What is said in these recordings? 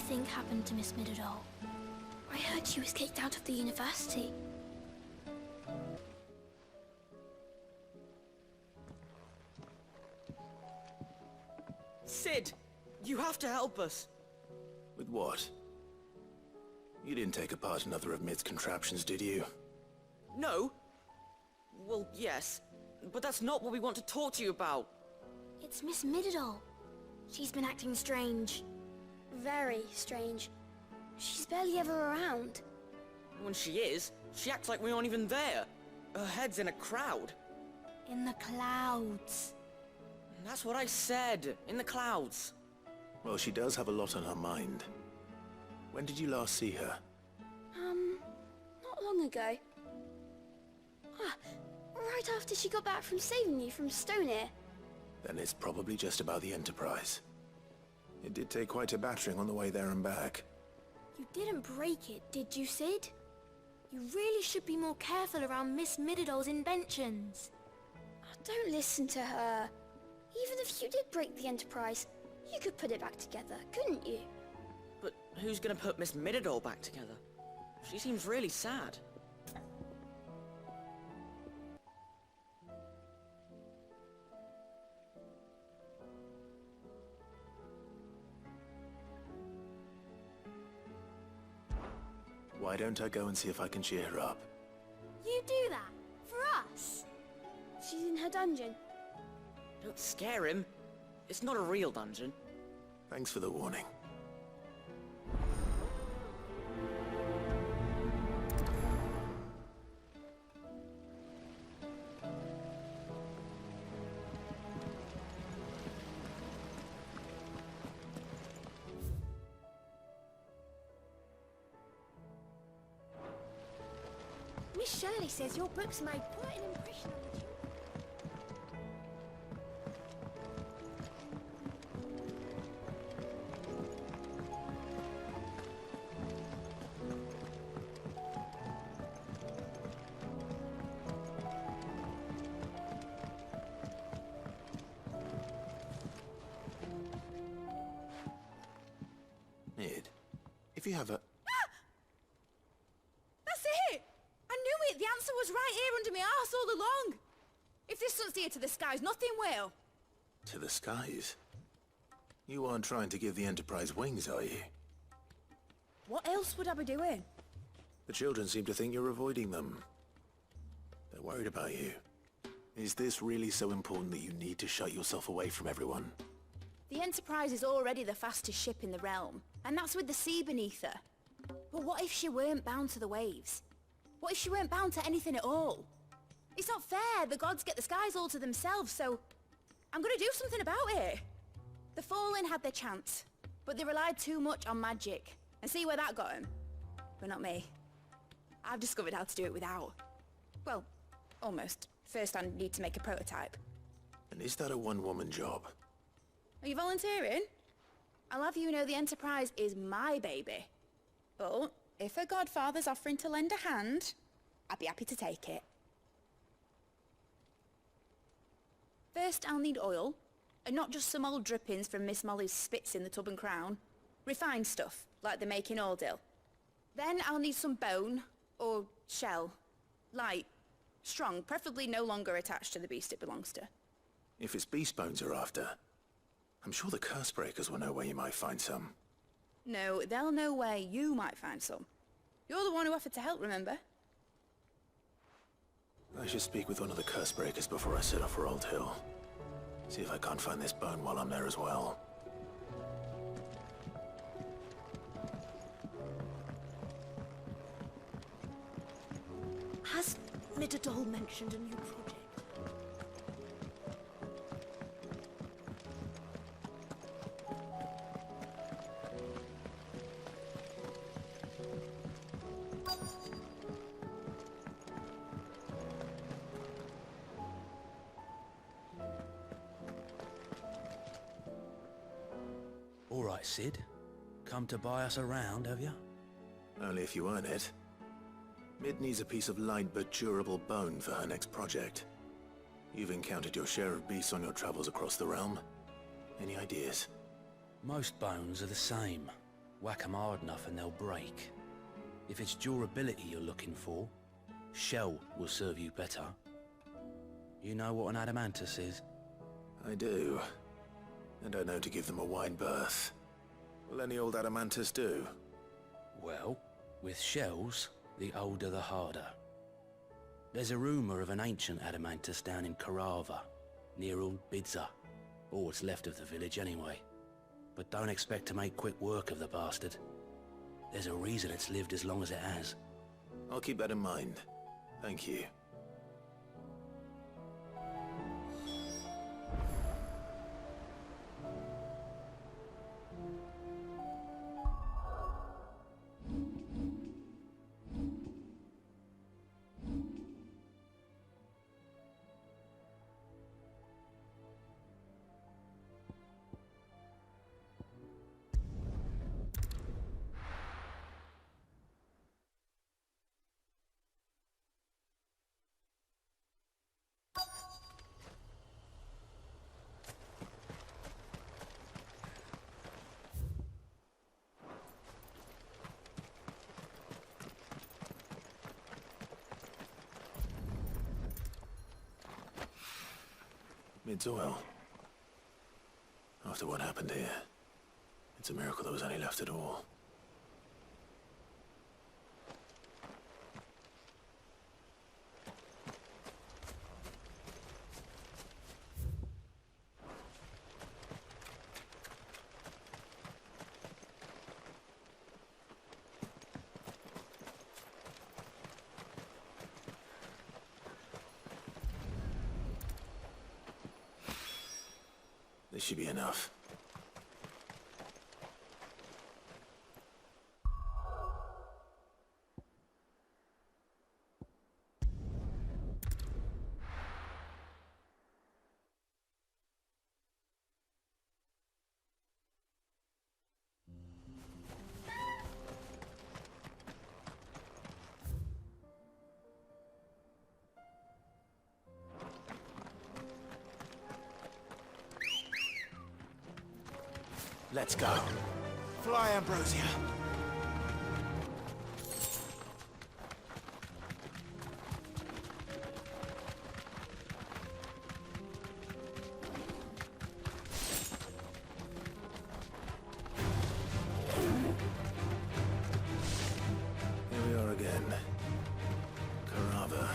think happened to Miss Middledole? I heard she was kicked out of the university. Sid! You have to help us! With what? You didn't take apart another of Mid's contraptions, did you? No? Well, yes. But that's not what we want to talk to you about. It's Miss Middledole. She's been acting strange. Very strange. She's barely ever around. When she is, she acts like we aren't even there. Her head's in a crowd. In the clouds. That's what I said. In the clouds. Well, she does have a lot on her mind. When did you last see her? Not long ago. Right after she got back from saving you from Stoneham. Then it's probably just about the Enterprise. It did take quite a battering on the way there and back. You didn't break it, did you, Sid? You really should be more careful around Miss Middledole's inventions. Don't listen to her. Even if you did break the Enterprise, you could put it back together, couldn't you? But who's gonna put Miss Middledole back together? She seems really sad. Why don't I go and see if I can cheer her up? You do that? For us? She's in her dungeon. Don't scare him. It's not a real dungeon. Thanks for the warning. Miss Shirley says your books made quite an impression on the children. Mid, if you have a... That's it! I knew it! The answer was right here under my arse all along! If this doesn't steer to the skies, nothing will! To the skies? You aren't trying to give the Enterprise wings, are you? What else would I be doing? The children seem to think you're avoiding them. They're worried about you. Is this really so important that you need to shut yourself away from everyone? The Enterprise is already the fastest ship in the realm, and that's with the sea beneath her. But what if she weren't bound to the waves? What if she weren't bound to anything at all? It's not fair, the gods get the skies all to themselves, so I'm gonna do something about it. The Fallen had their chance, but they relied too much on magic. And see where that got them? But not me. I've discovered how to do it without. Well, almost. First I need to make a prototype. And is that a one-woman job? Are you volunteering? I'll have you know the Enterprise is my baby. But if a godfather's offering to lend a hand, I'd be happy to take it. First I'll need oil, and not just some old drippings from Miss Molly's spits in the Tub and Crown. Refined stuff, like they make in Ordil. Then I'll need some bone, or shell. Light, strong, preferably no longer attached to the beast it belongs to. If it's beast bones you're after, I'm sure the curse breakers will know where you might find some. No, they'll know where you might find some. You're the one who offered to help, remember? I should speak with one of the curse breakers before I set off for Old Hill. See if I can't find this bone while I'm there as well. Has Middledole mentioned a new project? All right, Sid. Come to buy us around, have you? Only if you earn it. Mid needs a piece of light but durable bone for her next project. You've encountered your share of beasts on your travels across the realm. Any ideas? Most bones are the same. Whack 'em hard enough and they'll break. If it's durability you're looking for, shell will serve you better. You know what an adamantus is? I do. And I know to give them a wide berth. Will any old adamantus do? Well, with shells, the older the harder. There's a rumour of an ancient adamantus down in Carava, near old Bidza. Or what's left of the village anyway. But don't expect to make quick work of the bastard. There's a reason it's lived as long as it has. I'll keep that in mind. Thank you. It's oil. After what happened here, it's a miracle there was any left at all. This should be enough. Let's go. Fly, Ambrosia. Here we are again. Carava.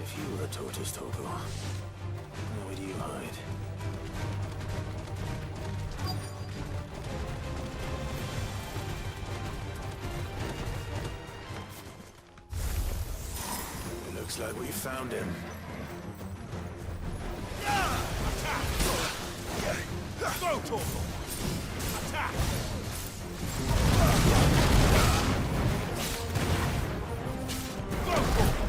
If you were a tortoise, Torgal, where would you hide? Looks like we found him. Go, Torgal! Attack! Go, Torgal!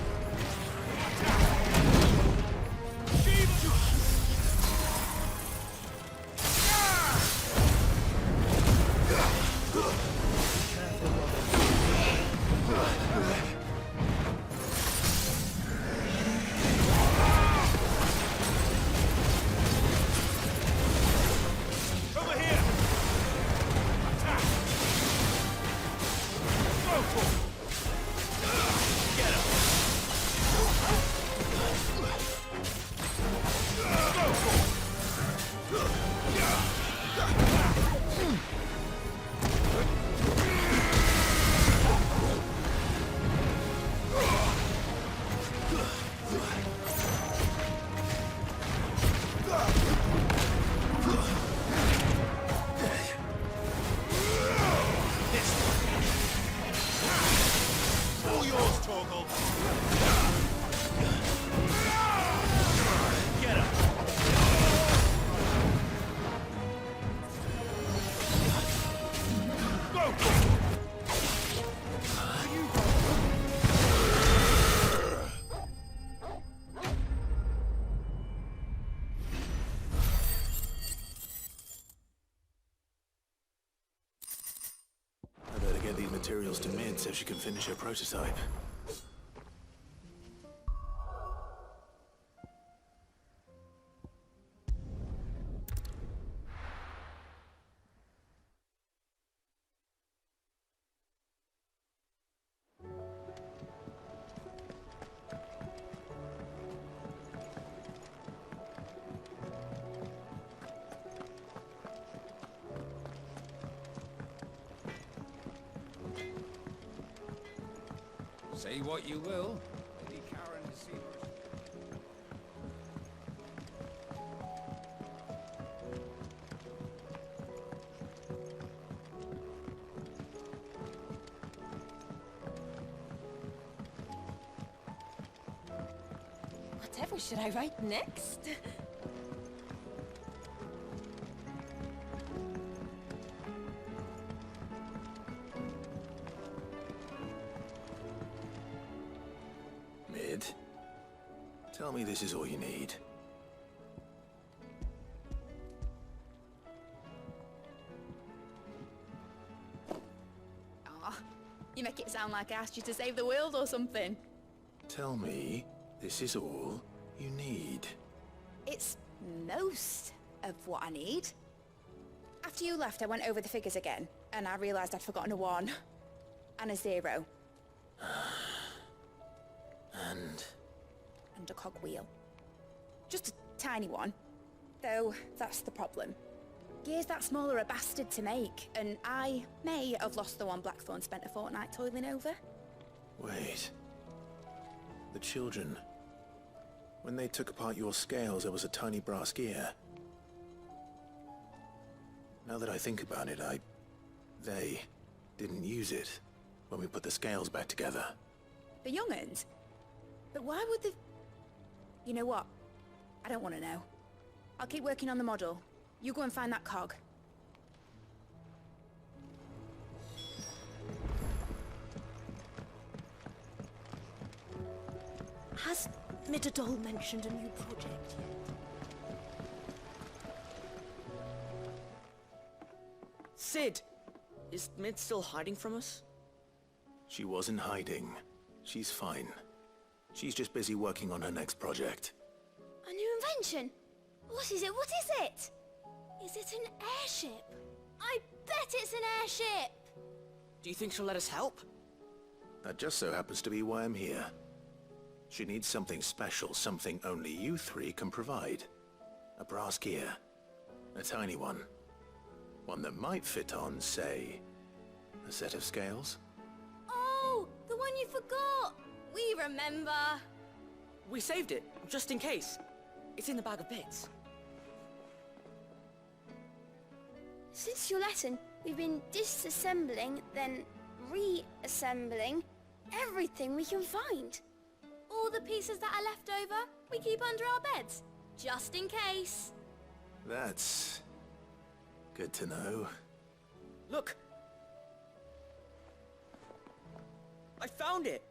Get these materials to Mid so she can finish her prototype. Say what you will. Lady Karen has seen her. Whatever should I write next? Mid, tell me this is all you need. Aw, you make it sound like I asked you to save the world or something. Tell me this is all you need. It's most of what I need. After you left, I went over the figures again, and I realised I'd forgotten a 1 and a 0. And a cogwheel. Just a tiny one. Though, that's the problem. Gears that small are a bastard to make, and I may have lost the one Blackthorn spent a fortnight toiling over. Wait. The children. When they took apart your scales, there was a tiny brass gear. Now that I think about it, they didn't use it when we put the scales back together. The young'uns? But why would the... You know what? I don't want to know. I'll keep working on the model. You go and find that cog. Has Midadol mentioned a new project yet? Sid! Is Mid still hiding from us? She wasn't hiding. She's fine. She's just busy working on her next project. A new invention? What is it? What is it? Is it an airship? I bet it's an airship! Do you think she'll let us help? That just so happens to be why I'm here. She needs something special, something only you three can provide. A brass gear. A tiny one. One that might fit on, say, a set of scales. Oh, the one you forgot! We remember! We saved it, just in case. It's in the bag of bits. Since your lesson, we've been disassembling, then reassembling everything we can find. All the pieces that are left over, we keep under our beds, just in case. That's good to know. Look! I found it!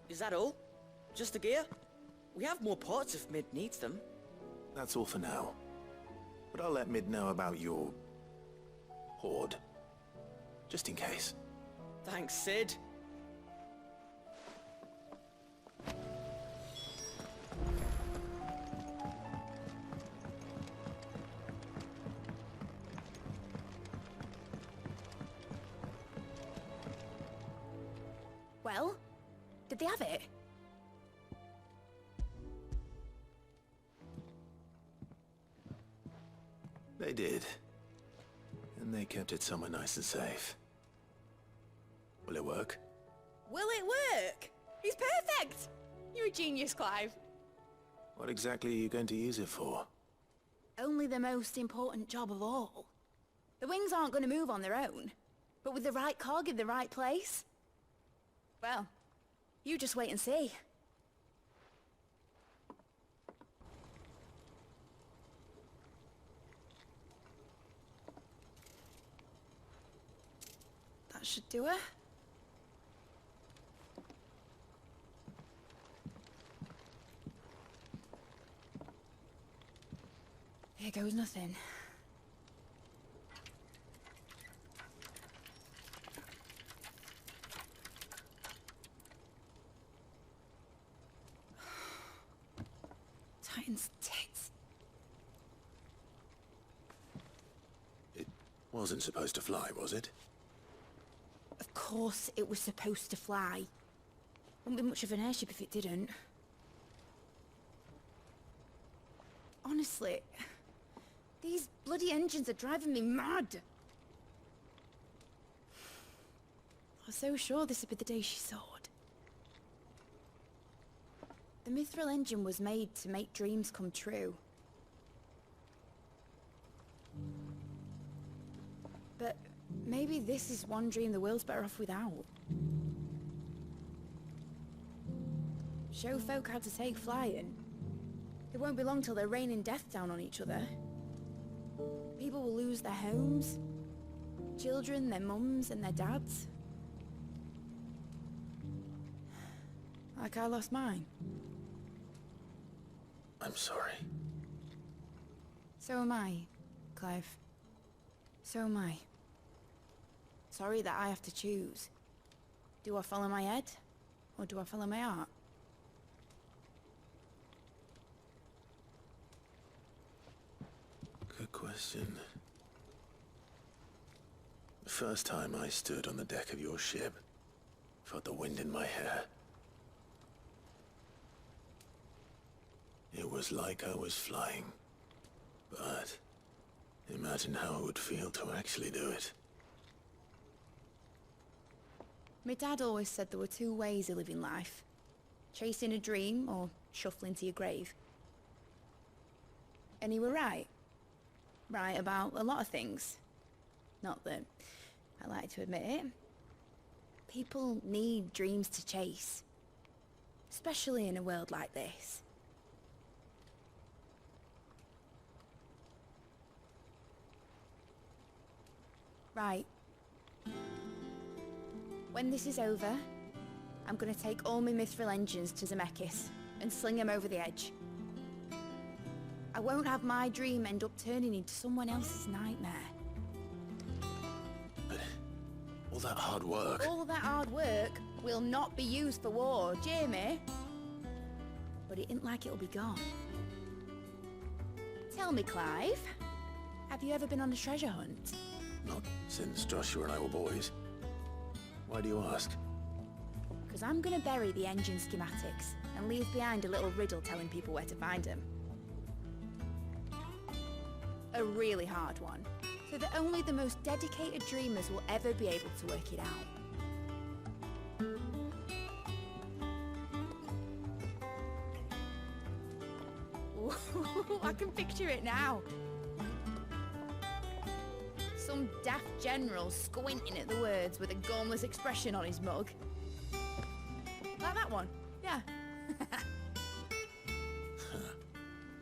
Is that all? Just the gear? We have more parts if Mid needs them. That's all for now. But I'll let Mid know about your hoard. Just in case. Thanks, Sid. Well, did they have it? They did. And they kept it somewhere nice and safe. Will it work? Will it work? He's perfect! You're a genius, Clive. What exactly are you going to use it for? Only the most important job of all. The wings aren't going to move on their own. But with the right cog in the right place... Well, you just wait and see. That should do it. Here goes nothing. Titan's tits. It wasn't supposed to fly, was it? Of course it was supposed to fly. Wouldn't be much of an airship if it didn't. Honestly, these bloody engines are driving me mad. I was so sure this would be the day she soared. The mithril engine was made to make dreams come true. But maybe this is one dream the world's better off without. Show folk how to take flying. It won't be long till they're raining death down on each other. People will lose their homes. Children, their mums and their dads. Like I lost mine. I'm sorry. So am I, Clive. So am I. Sorry that I have to choose. Do I follow my head, or do I follow my heart? Good question. The first time I stood on the deck of your ship, felt the wind in my hair. It was like I was flying. But imagine how it would feel to actually do it. My dad always said there were two ways of living life. Chasing a dream or shuffling to your grave. And he were right. Right about a lot of things. Not that I like to admit it. People need dreams to chase. Especially in a world like this. Right. When this is over, I'm gonna take all my mithril engines to Zemeckis and sling them over the edge. I won't have my dream end up turning into someone else's nightmare. But all that hard work... All that hard work will not be used for war, Jamie. But it ain't like it'll be gone. Tell me, Clive, have you ever been on a treasure hunt? Not since Joshua and I were boys. Why do you ask? Because I'm gonna bury the engine schematics and leave behind a little riddle telling people where to find them. A really hard one, so that only the most dedicated dreamers will ever be able to work it out. Ooh, I can picture it now. Some daft general squinting at the words with a gormless expression on his mug. Like that one, yeah.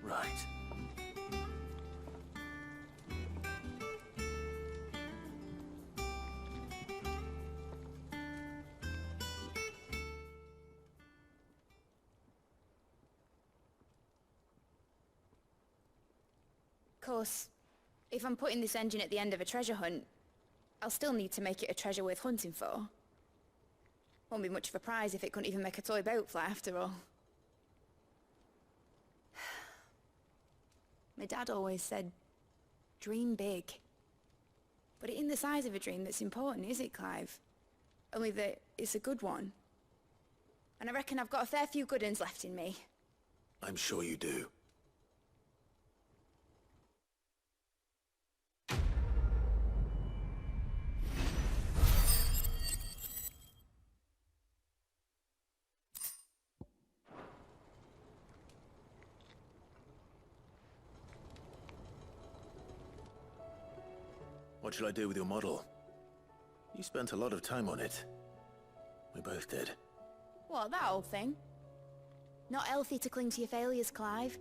Right. Of course, if I'm putting this engine at the end of a treasure hunt, I'll still need to make it a treasure worth hunting for. Won't be much of a prize if it couldn't even make a toy boat fly after all. My dad always said, dream big. But it ain't the size of a dream that's important, is it, Clive? Only that it's a good one. And I reckon I've got a fair few good uns left in me. I'm sure you do. What shall I do with your model? You spent a lot of time on it. We both did. What, that old thing? Not healthy to cling to your failures, Clive.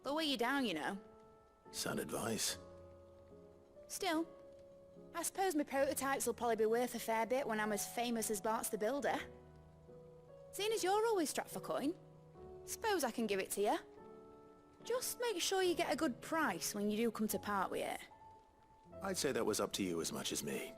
They'll weigh you down, you know. Sound advice. Still, I suppose my prototypes will probably be worth a fair bit when I'm as famous as Bart's the Builder. Seeing as you're always strapped for coin, suppose I can give it to you. Just make sure you get a good price when you do come to part with it. I'd say that was up to you as much as me.